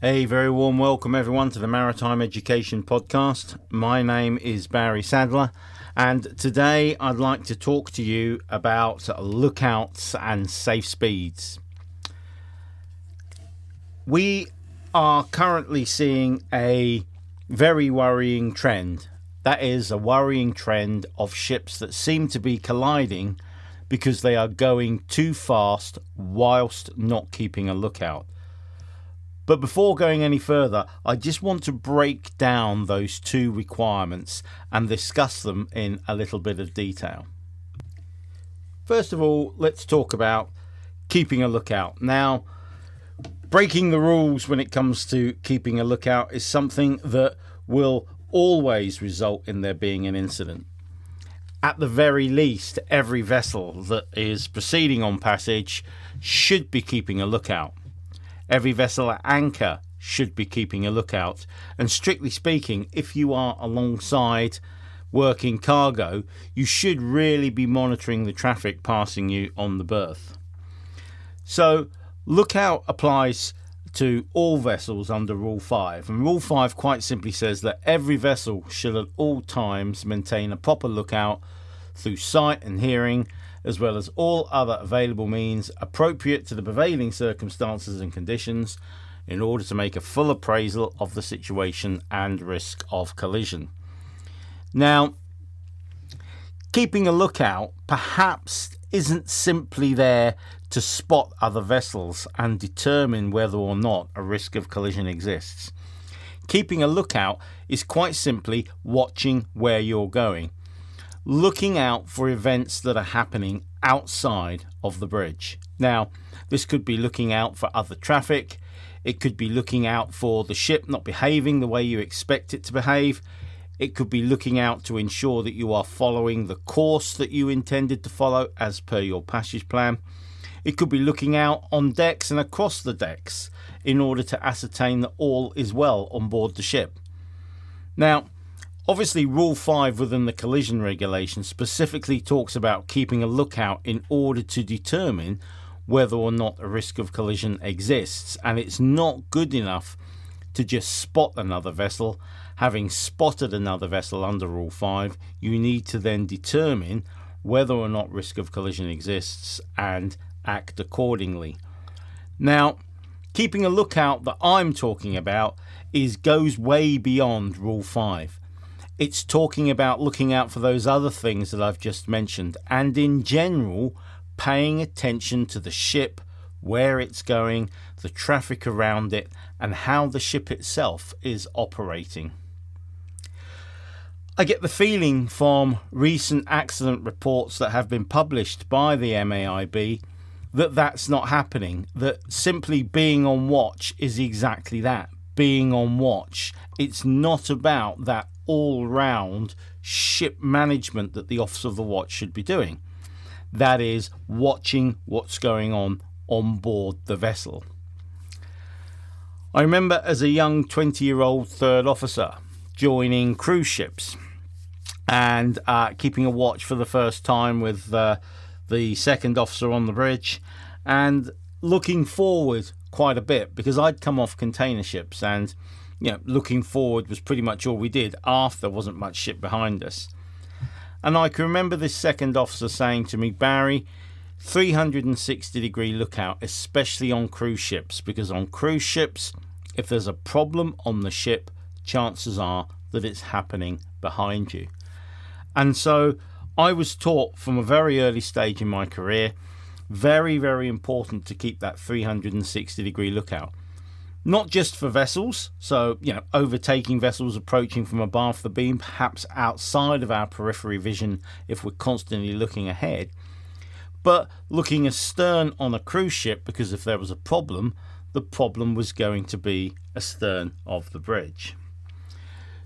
A very warm welcome everyone to the Maritime Education Podcast. My name is Barry Sadler, and today I'd like to talk to you about lookouts and safe speeds. We are currently seeing a very worrying trend. That is a worrying trend of ships that seem to be colliding because they are going too fast whilst not keeping a lookout. But before going any further, I just want to break down those two requirements and discuss them in a little bit of detail. First of all, let's talk about keeping a lookout. Now, breaking the rules when it comes to keeping a lookout is something that will always result in there being an incident. At the very least, every vessel that is proceeding on passage should be keeping a lookout. Every vessel at anchor should be keeping a lookout. And strictly speaking, if you are alongside working cargo, you should really be monitoring the traffic passing you on the berth. So, lookout applies to all vessels under Rule 5. And Rule 5 quite simply says that every vessel should at all times maintain a proper lookout through sight and hearing, as well as all other available means appropriate to the prevailing circumstances and conditions in order to make a full appraisal of the situation and risk of collision. Now, keeping a lookout perhaps isn't simply there to spot other vessels and determine whether or not a risk of collision exists. Keeping a lookout is quite simply watching where you're going, looking out for events that are happening outside of the bridge. Now, this could be looking out for other traffic. It could be looking out for the ship not behaving the way you expect it to behave. It could be looking out to ensure that you are following the course that you intended to follow as per your passage plan. It could be looking out on decks and across the decks in order to ascertain that all is well on board the ship. Now, obviously, Rule 5 within the collision regulation specifically talks about keeping a lookout in order to determine whether or not a risk of collision exists, and it's not good enough to just spot another vessel. Having spotted another vessel under Rule 5, you need to then determine whether or not risk of collision exists and act accordingly. Now, keeping a lookout that I'm talking about goes way beyond Rule 5. It's talking about looking out for those other things that I've just mentioned, and in general, paying attention to the ship, where it's going, the traffic around it, and how the ship itself is operating. I get the feeling from recent accident reports that have been published by the MAIB that that's not happening, that simply being on watch is exactly that, being on watch. It's not about that all-round ship management that the officer of the watch should be doing. That is, watching what's going on board the vessel. I remember as a young 20-year-old third officer joining cruise ships and keeping a watch for the first time with the second officer on the bridge, and looking forward quite a bit because I'd come off container ships, and looking forward was pretty much all we did. Aft, there wasn't much ship behind us. And I can remember this second officer saying to me, Barry, 360-degree lookout, especially on cruise ships, because on cruise ships, if there's a problem on the ship, chances are that it's happening behind you. And so I was taught from a very early stage in my career, very, very important to keep that 360-degree lookout. Not just for vessels, so, overtaking vessels approaching from abaft the beam, perhaps outside of our periphery vision if we're constantly looking ahead, but looking astern on a cruise ship, because if there was a problem, the problem was going to be astern of the bridge.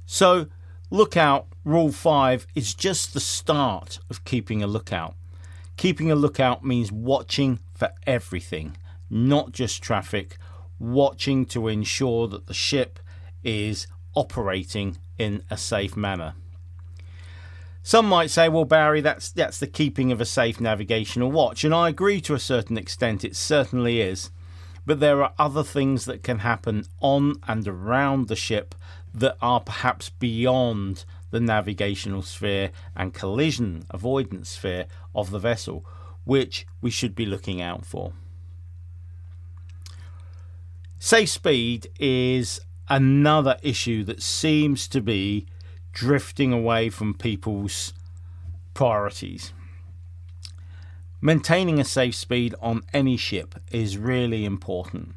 So, lookout, Rule 5, is just the start of keeping a lookout. Keeping a lookout means watching for everything, not just traffic, watching to ensure that the ship is operating in a safe manner. Some might say, well, Barry, that's the keeping of a safe navigational watch, and I agree to a certain extent, it certainly is. but there are other things that can happen on and around the ship that are perhaps beyond the navigational sphere and collision avoidance sphere of the vessel, which we should be looking out for. Safe speed is another issue that seems to be drifting away from people's priorities. Maintaining a safe speed on any ship is really important.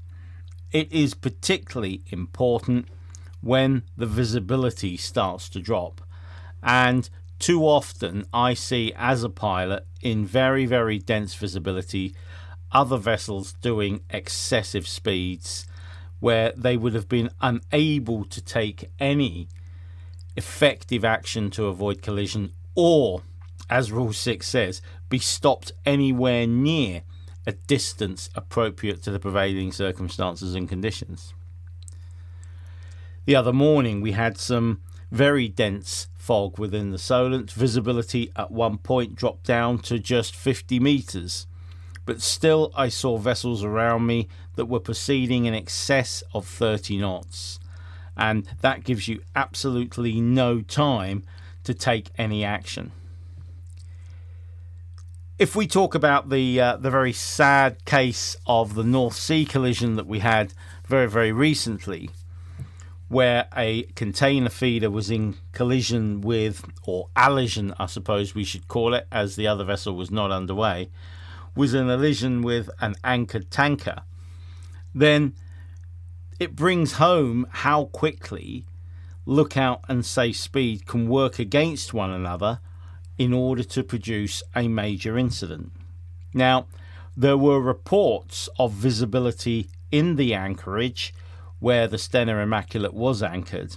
It is particularly important when the visibility starts to drop, and too often I see as a pilot in very, very dense visibility other vessels doing excessive speeds where they would have been unable to take any effective action to avoid collision, or, as Rule 6 says, be stopped anywhere near a distance appropriate to the prevailing circumstances and conditions. The other morning we had some very dense fog within the Solent. Visibility at one point dropped down to just 50 metres, but still I saw vessels around me that were proceeding in excess of 30 knots, and that gives you absolutely no time to take any action. If we talk about the very sad case of the North Sea collision that we had very, very recently, where a container feeder was in collision with, or allision I suppose we should call it, as the other vessel was not underway, was in collision with an anchored tanker, then it brings home how quickly lookout and safe speed can work against one another in order to produce a major incident. Now, there were reports of visibility in the anchorage where the Stena Immaculate was anchored.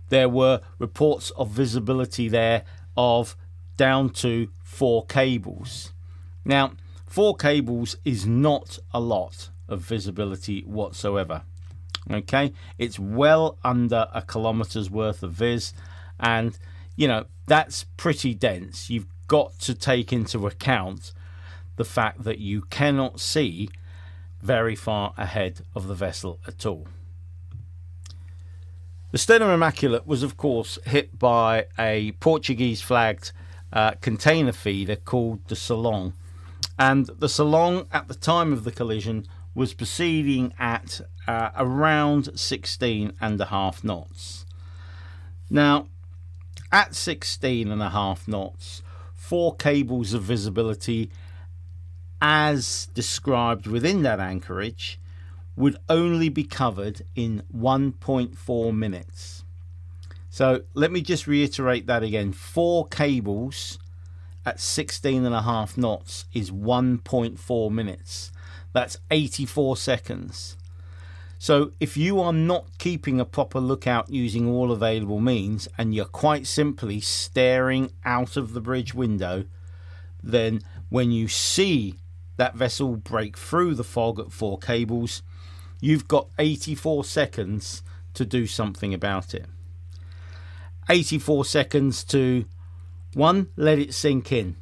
There were reports of visibility there of down to 4 cables. Now, 4 cables is not a lot of visibility whatsoever. Okay, it's well under a kilometre's worth of vis, and you know that's pretty dense. You've got to take into account the fact that you cannot see very far ahead of the vessel at all. The Stena Immaculate was of course hit by a Portuguese-flagged container feeder called the Solong, and the Solong at the time of the collision was proceeding at around 16.5 knots. Now, at 16.5 knots, 4 cables of visibility as described within that anchorage would only be covered in 1.4 minutes. So let me just reiterate that again. 4 cables at 16.5 knots is 1.4 minutes. That's 84 seconds. So if you are not keeping a proper lookout using all available means, and you're quite simply staring out of the bridge window, then when you see that vessel break through the fog at 4 cables, you've got 84 seconds to do something about it. 84 seconds to, 1, let it sink in.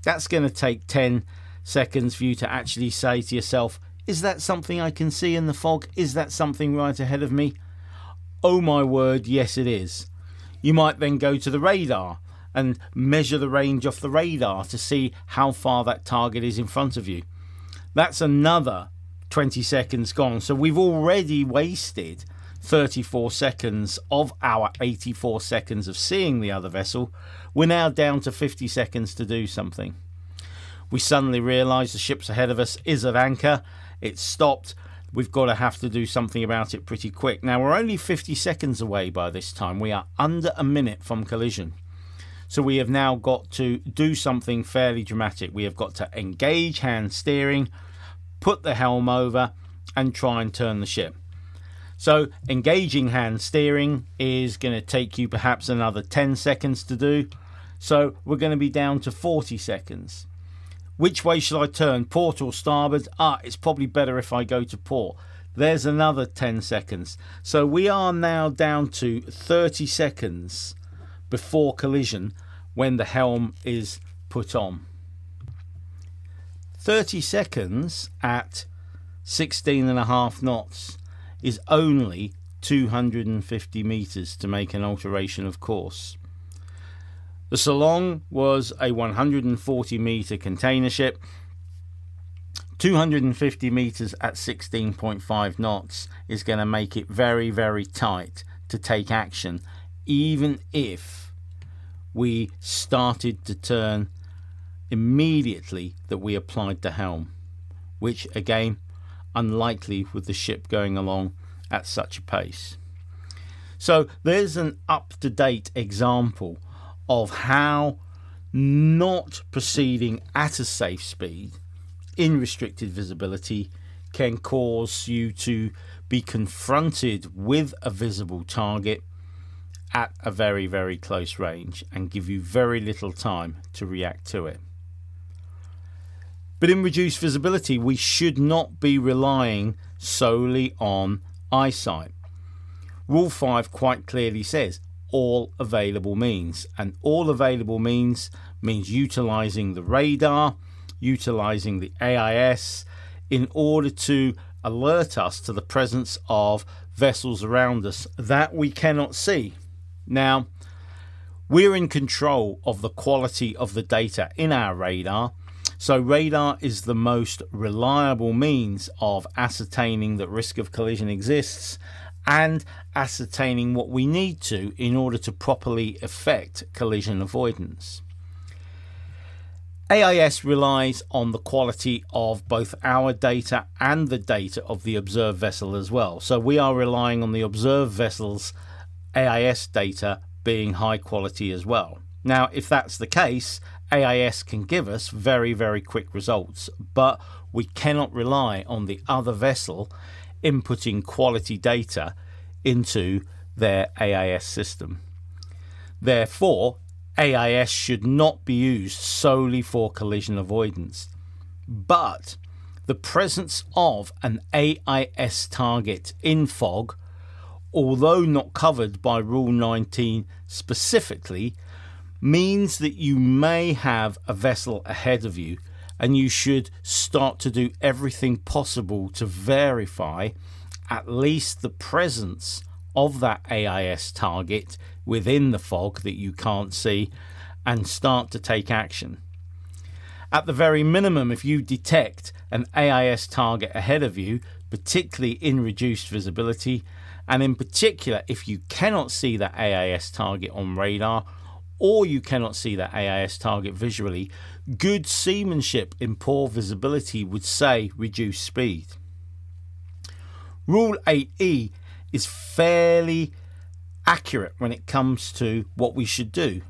That's going to take 10 seconds for you to actually say to yourself, is that something I can see in the fog? Is that something right ahead of me? Oh my word, yes it is. You might then go to the radar and measure the range off the radar to see how far that target is in front of you. That's another 20 seconds gone. So we've already wasted 34 seconds of our 84 seconds of seeing the other vessel. We're now down to 50 seconds to do something. We suddenly realise the ship's ahead of us is at anchor. It's stopped. We've got to have to do something about it pretty quick. Now, we're only 50 seconds away by this time. We are under a minute from collision. So we have now got to do something fairly dramatic. We have got to engage hand steering, put the helm over, and try and turn the ship. So engaging hand steering is going to take you perhaps another 10 seconds to do. So we're going to be down to 40 seconds. Which way shall I turn, port or starboard? It's probably better if I go to port. There's another 10 seconds. So we are now down to 30 seconds before collision when the helm is put on. 30 seconds at 16.5 knots is only 250 metres to make an alteration of course. The Solong was a 140 metre container ship. 250 metres at 16.5 knots is going to make it very, very tight to take action, even if we started to turn immediately that we applied the helm, which again, unlikely with the ship going along at such a pace. So there's an up-to-date example of how not proceeding at a safe speed in restricted visibility can cause you to be confronted with a visible target at a very, very close range and give you very little time to react to it. But in reduced visibility, we should not be relying solely on eyesight. Rule 5 quite clearly says all available means, and all available means utilizing the radar, utilizing the AIS in order to alert us to the presence of vessels around us that we cannot see. Now, we're in control of the quality of the data in our radar, so radar is the most reliable means of ascertaining that risk of collision exists and ascertaining what we need to in order to properly effect collision avoidance. AIS relies on the quality of both our data and the data of the observed vessel as well. So we are relying on the observed vessel's AIS data being high quality as well. Now, if that's the case, AIS can give us very, very quick results, but we cannot rely on the other vessel inputting quality data into their AIS system. Therefore, AIS should not be used solely for collision avoidance, but the presence of an AIS target in fog, although not covered by Rule 19 specifically, means that you may have a vessel ahead of you, and you should start to do everything possible to verify at least the presence of that AIS target within the fog that you can't see and start to take action. At the very minimum, if you detect an AIS target ahead of you, particularly in reduced visibility, and in particular if you cannot see that AIS target on radar or you cannot see that AIS target visually, good seamanship in poor visibility would say reduce speed. Rule 8E is fairly accurate when it comes to what we should do.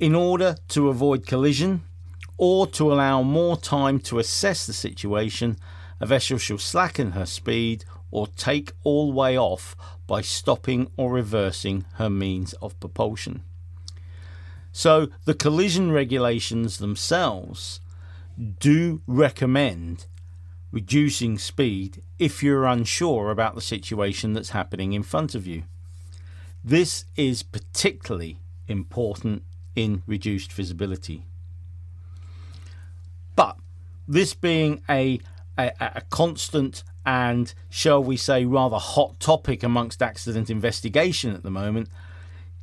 In order to avoid collision or to allow more time to assess the situation, a vessel shall slacken her speed or take all way off by stopping or reversing her means of propulsion. So the collision regulations themselves do recommend reducing speed if you're unsure about the situation that's happening in front of you. This is particularly important in reduced visibility. But this being a constant and, shall we say, rather hot topic amongst accident investigation at the moment,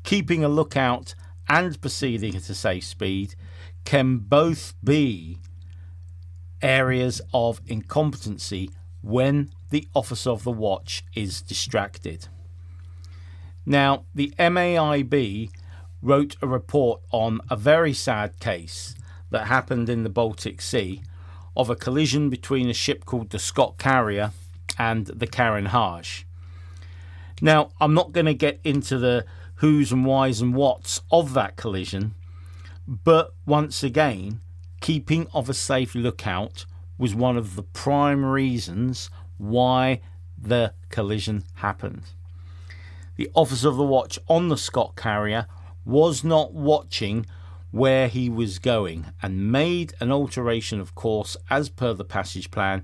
keeping a lookout and proceeding at a safe speed can both be areas of incompetency when the officer of the watch is distracted. Now, the MAIB wrote a report on a very sad case that happened in the Baltic Sea of a collision between a ship called the Scott Carrier and the Karen Harsh. Now, I'm not going to get into the who's and whys and whats of that collision, but once again, keeping of a safe lookout was one of the prime reasons why the collision happened. The officer of the watch on the Scott Carrier was not watching where he was going and made an alteration of course as per the passage plan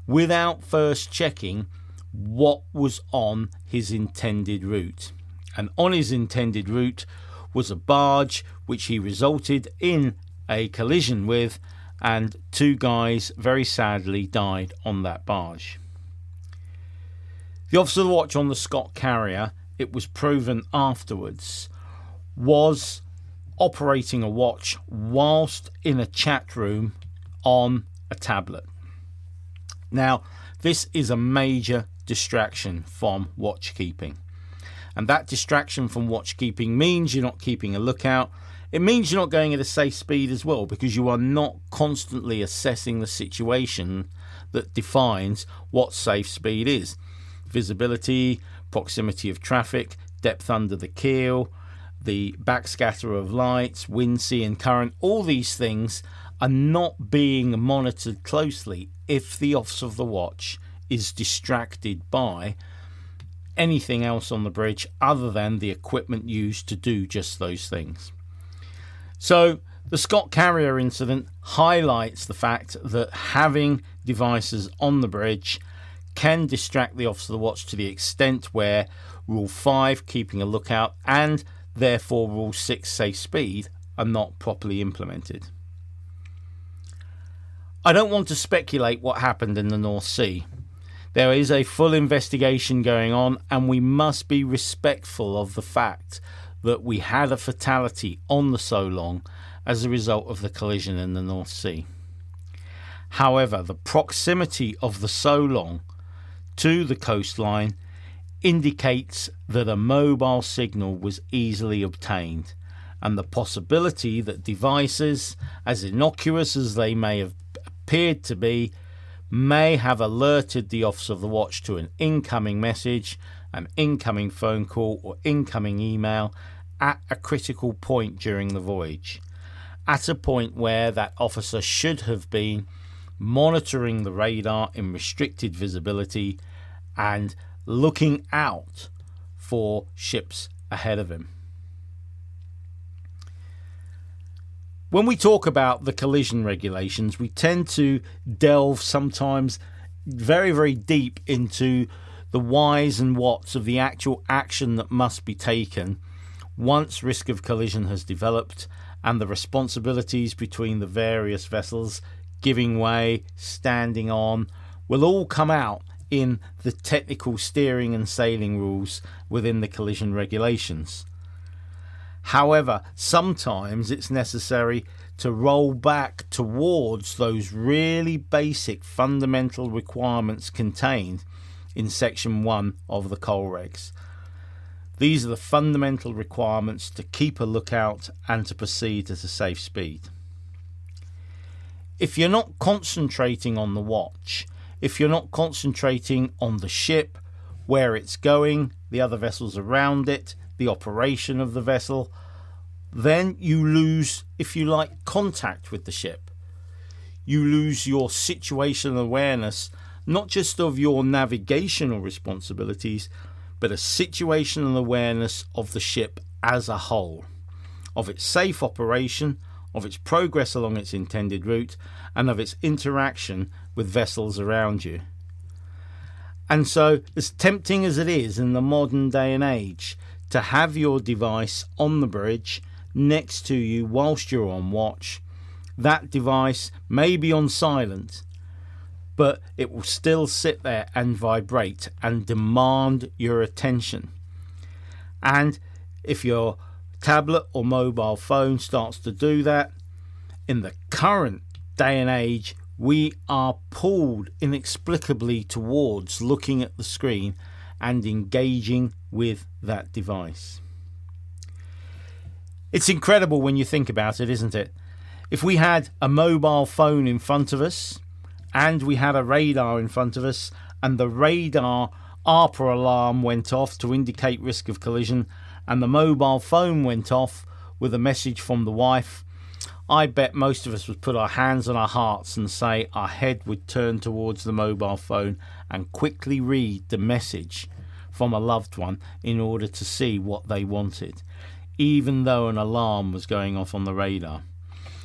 without first checking what was on his intended route. And on his intended route was a barge which he resulted in a collision with, and 2 guys very sadly died on that barge. The officer of the watch on the Scott carrier, it was proven afterwards, was operating a watch whilst in a chat room on a tablet. Now, this is a major distraction from watchkeeping. And that distraction from watchkeeping means you're not keeping a lookout. It means you're not going at a safe speed as well, because you are not constantly assessing the situation that defines what safe speed is. Visibility, proximity of traffic, depth under the keel, the backscatter of lights, wind, sea and current, all these things are not being monitored closely if the officer of the watch is distracted by anything else on the bridge other than the equipment used to do just those things. So the Scott carrier incident highlights the fact that having devices on the bridge can distract the officer of the watch to the extent where Rule 5, keeping a lookout, and therefore Rule 6, safe speed, are not properly implemented. I don't want to speculate what happened in the North Sea. There is a full investigation going on, and we must be respectful of the fact that we had a fatality on the Solong as a result of the collision in the North Sea. However, the proximity of the Solong to the coastline indicates that a mobile signal was easily obtained, and the possibility that devices, as innocuous as they may have appeared to be, may have alerted the officer of the watch to an incoming message, an incoming phone call or incoming email at a critical point during the voyage, at a point where that officer should have been monitoring the radar in restricted visibility and looking out for ships ahead of him. When we talk about the collision regulations, we tend to delve sometimes very, very deep into the whys and whats of the actual action that must be taken once risk of collision has developed, and the responsibilities between the various vessels, giving way, standing on, will all come out in the technical steering and sailing rules within the collision regulations. However, sometimes it's necessary to roll back towards those really basic fundamental requirements contained in Section 1 of the Coal Regs. These are the fundamental requirements to keep a lookout and to proceed at a safe speed. If you're not concentrating on the watch, if you're not concentrating on the ship, where it's going, the other vessels around it, the operation of the vessel, then you lose, if you like, contact with the ship. You lose your situational awareness, not just of your navigational responsibilities, but a situational awareness of the ship as a whole, of its safe operation, of its progress along its intended route, and of its interaction with vessels around you. And so, as tempting as it is in the modern day and age to have your device on the bridge next to you whilst you're on watch, that device may be on silent, but it will still sit there and vibrate and demand your attention. And if your tablet or mobile phone starts to do that, in the current day and age, we are pulled inexplicably towards looking at the screen and engaging with that device. It's incredible when you think about it, isn't it? If we had a mobile phone in front of us and we had a radar in front of us, and the radar ARPA alarm went off to indicate risk of collision, and the mobile phone went off with a message from the wife, I bet most of us would put our hands on our hearts and say our head would turn towards the mobile phone and quickly read the message from a loved one in order to see what they wanted, even though an alarm was going off on the radar.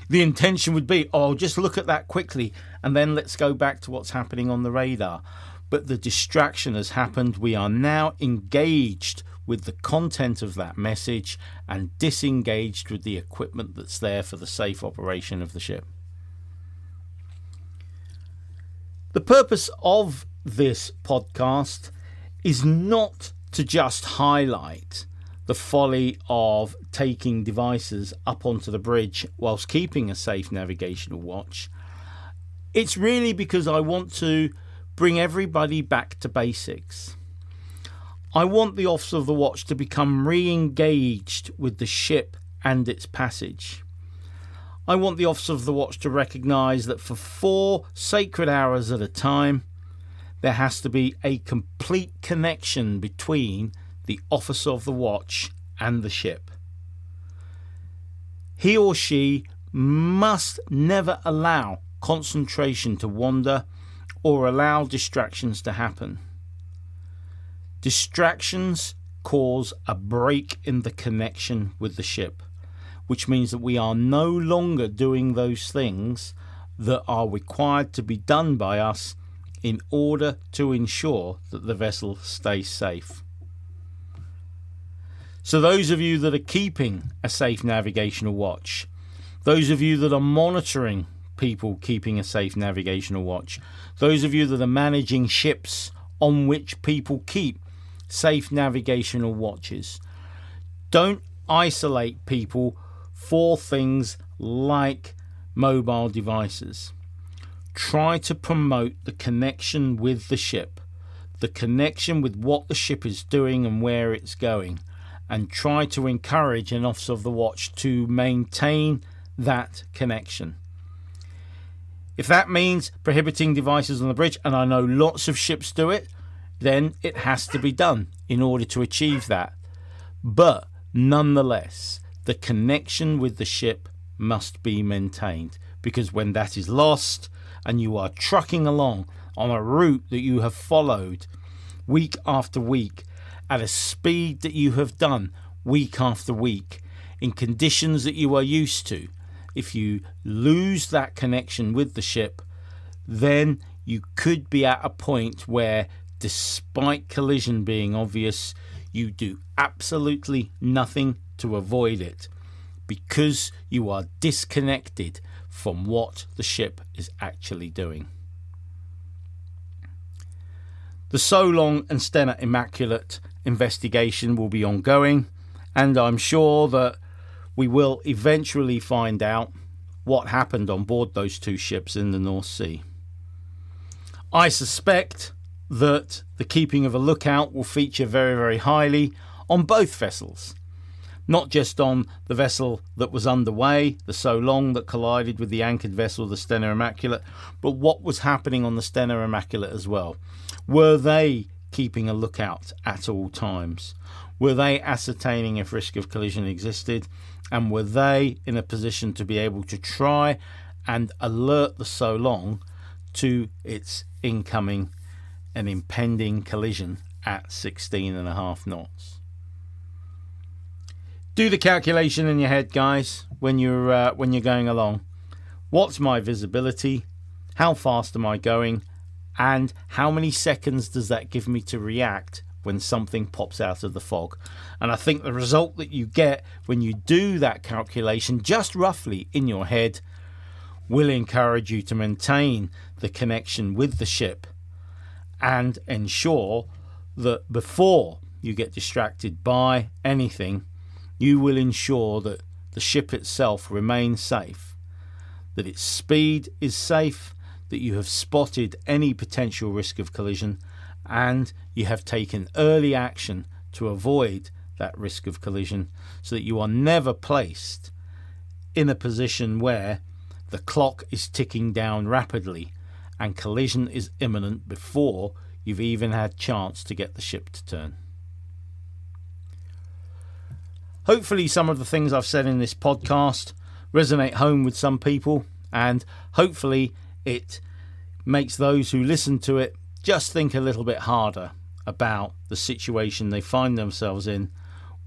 The intention would be, oh, just look at that quickly and then let's go back to what's happening on the radar. But the distraction has happened. We are now engaged with the content of that message and disengaged with the equipment that's there for the safe operation of the ship. The purpose of this podcast is not to just highlight the folly of taking devices up onto the bridge whilst keeping a safe navigational watch. It's really because I want to bring everybody back to basics. I want the officer of the watch to become re-engaged with the ship and its passage. I want the officer of the watch to recognise that for 4 sacred hours at a time, there has to be a complete connection between the officer of the watch and the ship. He or she must never allow concentration to wander or allow distractions to happen. Distractions cause a break in the connection with the ship, which means that we are no longer doing those things that are required to be done by us in order to ensure that the vessel stays safe. So those of you that are keeping a safe navigational watch, those of you that are monitoring people keeping a safe navigational watch, those of you that are managing ships on which people keep safe navigational watches, don't isolate people for things like mobile devices. Try to promote the connection with the ship, the connection with what the ship is doing and where it's going, and try to encourage an officer of the watch to maintain that connection. If that means prohibiting devices on the bridge, and I know lots of ships do it, then it has to be done in order to achieve that. But nonetheless, the connection with the ship must be maintained, because when that is lost and you are trucking along on a route that you have followed week after week at a speed that you have done week after week in conditions that you are used to, if you lose that connection with the ship, then you could be at a point where, despite collision being obvious, you do absolutely nothing to avoid it because you are disconnected from what the ship is actually doing. The Solong and Stena Immaculate investigation will be ongoing, and I'm sure that we will eventually find out what happened on board those 2 ships in the North Sea. I suspect that the keeping of a lookout will feature very, very highly on both vessels. Not just on the vessel that was underway, the Solong, that collided with the anchored vessel, the Stena Immaculate, but what was happening on the Stena Immaculate as well. Were they keeping a lookout at all times? Were they ascertaining if risk of collision existed? And were they in a position to be able to try and alert the Solong to its incoming and impending collision at 16.5 knots? Do the calculation in your head, guys, when you're going along. What's my visibility? How fast am I going? And how many seconds does that give me to react when something pops out of the fog? And I think the result that you get when you do that calculation, just roughly in your head, will encourage you to maintain the connection with the ship and ensure that before you get distracted by anything, you will ensure that the ship itself remains safe, that its speed is safe, that you have spotted any potential risk of collision, and you have taken early action to avoid that risk of collision, so that you are never placed in a position where the clock is ticking down rapidly and collision is imminent before you've even had chance to get the ship to turn. Hopefully some of the things I've said in this podcast resonate home with some people, and hopefully it makes those who listen to it just think a little bit harder about the situation they find themselves in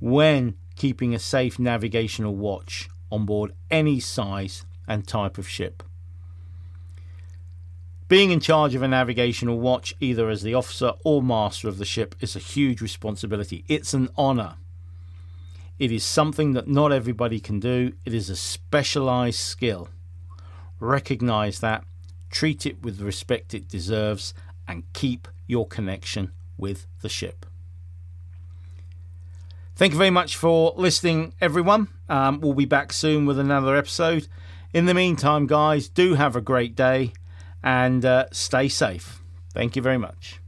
when keeping a safe navigational watch on board any size and type of ship. Being in charge of a navigational watch, either as the officer or master of the ship, is a huge responsibility. It's an honour. It is something that not everybody can do. It is a specialised skill. Recognise that, treat it with the respect it deserves, and keep your connection with the ship. Thank you very much for listening, everyone. We'll be back soon with another episode. In the meantime, guys, do have a great day and stay safe. Thank you very much.